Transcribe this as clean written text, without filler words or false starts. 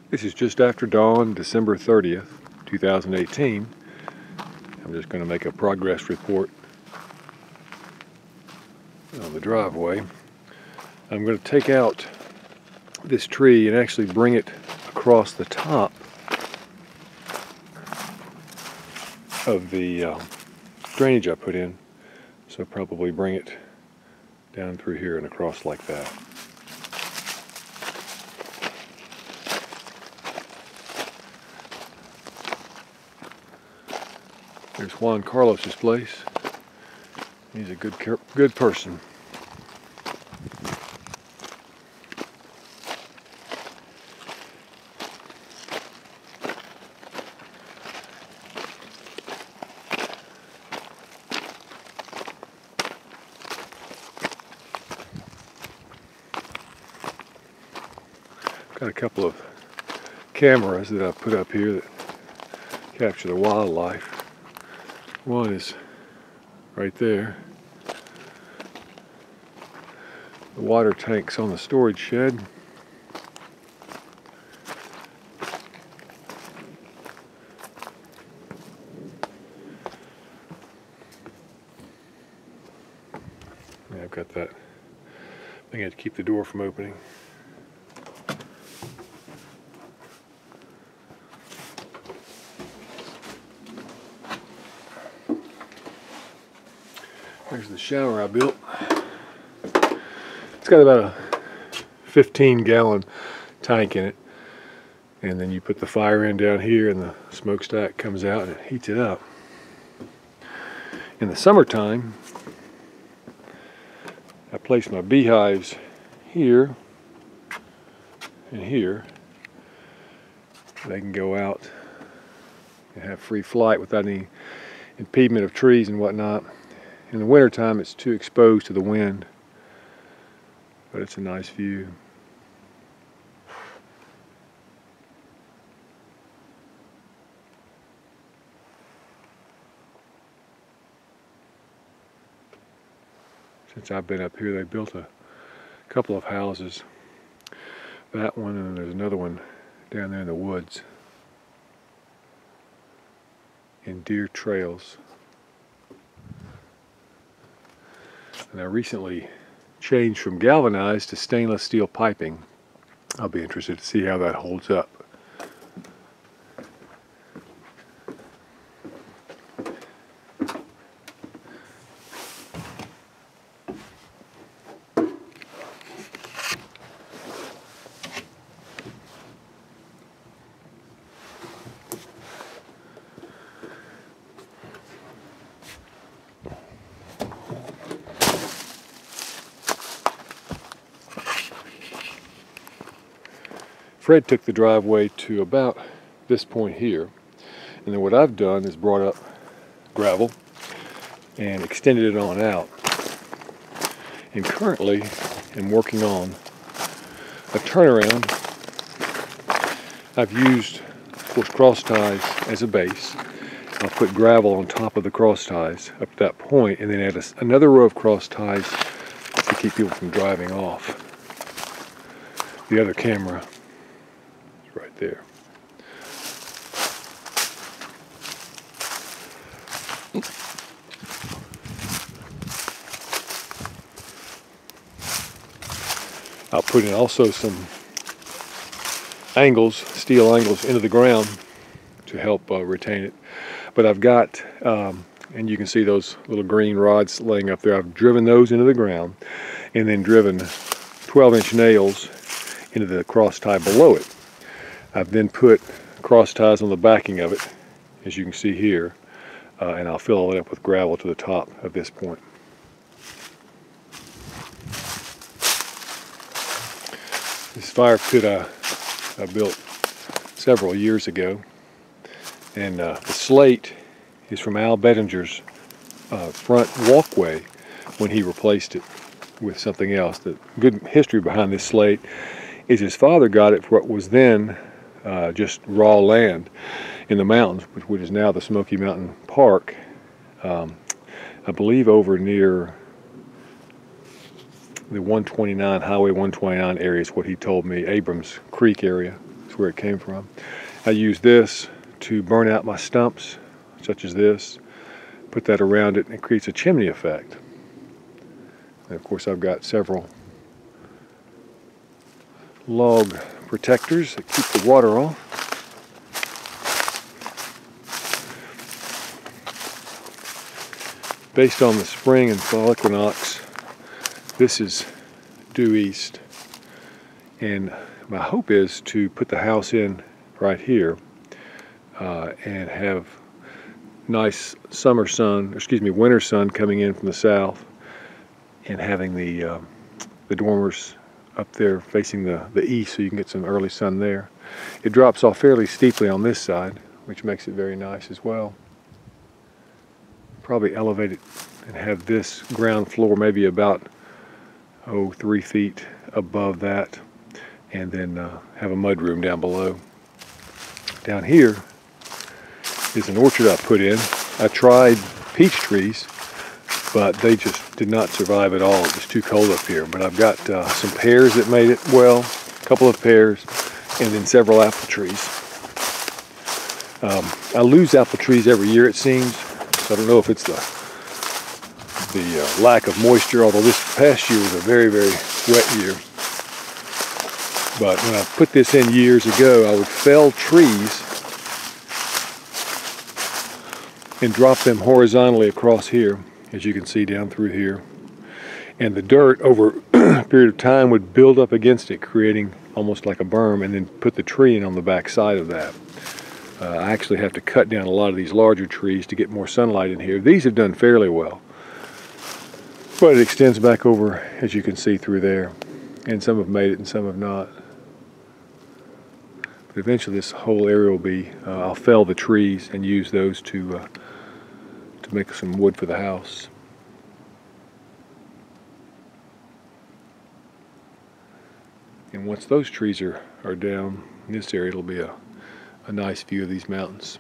This is just after dawn, December 30th, 2018. I'm just going to make a progress report on the driveway. I'm going to take out this tree and actually bring it across the top of the drainage I put in. So probably bring it down through here and across like that. There's Juan Carlos's place. He's a good person. Got a couple of cameras that I put up here that capture the wildlife. One is right there. The water tank's on the storage shed. Yeah, I've got that. I think I had to keep the door from opening. There's the shower I built. It's got about a 15-gallon tank in it. And then you put the fire in down here and the smokestack comes out and it heats it up. In the summertime, I place my beehives here and here. They can go out and have free flight without any impediment of trees and whatnot. In the wintertime, it's too exposed to the wind, but it's a nice view. Since I've been up here, they built a couple of houses. That one, and there's another one down there in the woods in Deer Trails. And I recently changed from galvanized to stainless steel piping. I'll be interested to see how that holds up. Fred took the driveway to about this point here, and then what I've done is brought up gravel and extended it on out. And currently I'm working on a turnaround. I've used, of course, cross ties as a base. I'll put gravel on top of the cross ties up to that point, and then add another row of cross ties to keep people from driving off. The other camera right there. I'll put in also some angles, steel angles into the ground to help retain it. But I've got, and you can see those little green rods laying up there, I've driven those into the ground and then driven 12-inch nails into the cross tie below it. I've then put cross ties on the backing of it, as you can see here, and I'll fill it up with gravel to the top of this point. This fire pit I built several years ago, and the slate is from Al Bettinger's front walkway when he replaced it with something else. The good history behind this slate is his father got it for what was then just raw land in the mountains, which is now the Smoky Mountain Park. I believe over near the 129, Highway 129 area is what he told me. Abrams Creek area is that's where it came from. I use this to burn out my stumps, such as this, put that around it, and it creates a chimney effect. And of course I've got several log protectors that keep the water off. Based on the spring and fall equinox, this is due east, and my hope is to put the house in right here and have nice winter sun coming in from the south, and having the dormers up there facing the east so you can get some early sun there. It drops off fairly steeply on this side, which makes it very nice as well. Probably elevate it and have this ground floor maybe about 3 feet above that, and then have a mud room down below. Down here is an orchard I put in. I tried peach trees, but they just did not survive at all. It was too cold up here. But I've got some pears that made it well, a couple of pears, and then several apple trees. I lose apple trees every year, it seems. So I don't know if it's the lack of moisture, although this past year was a very, very wet year. But when I put this in years ago, I would fell trees and drop them horizontally across here, as you can see down through here. And the dirt over a period of time would build up against it, creating almost like a berm, and then put the tree in on the back side of that. I actually have to cut down a lot of these larger trees to get more sunlight in here. These have done fairly well, but it extends back over, as you can see through there, and some have made it and some have not. But eventually this whole area will be, I'll fell the trees and use those to make some wood for the house. And once those trees are down in this area, it'll be a nice view of these mountains.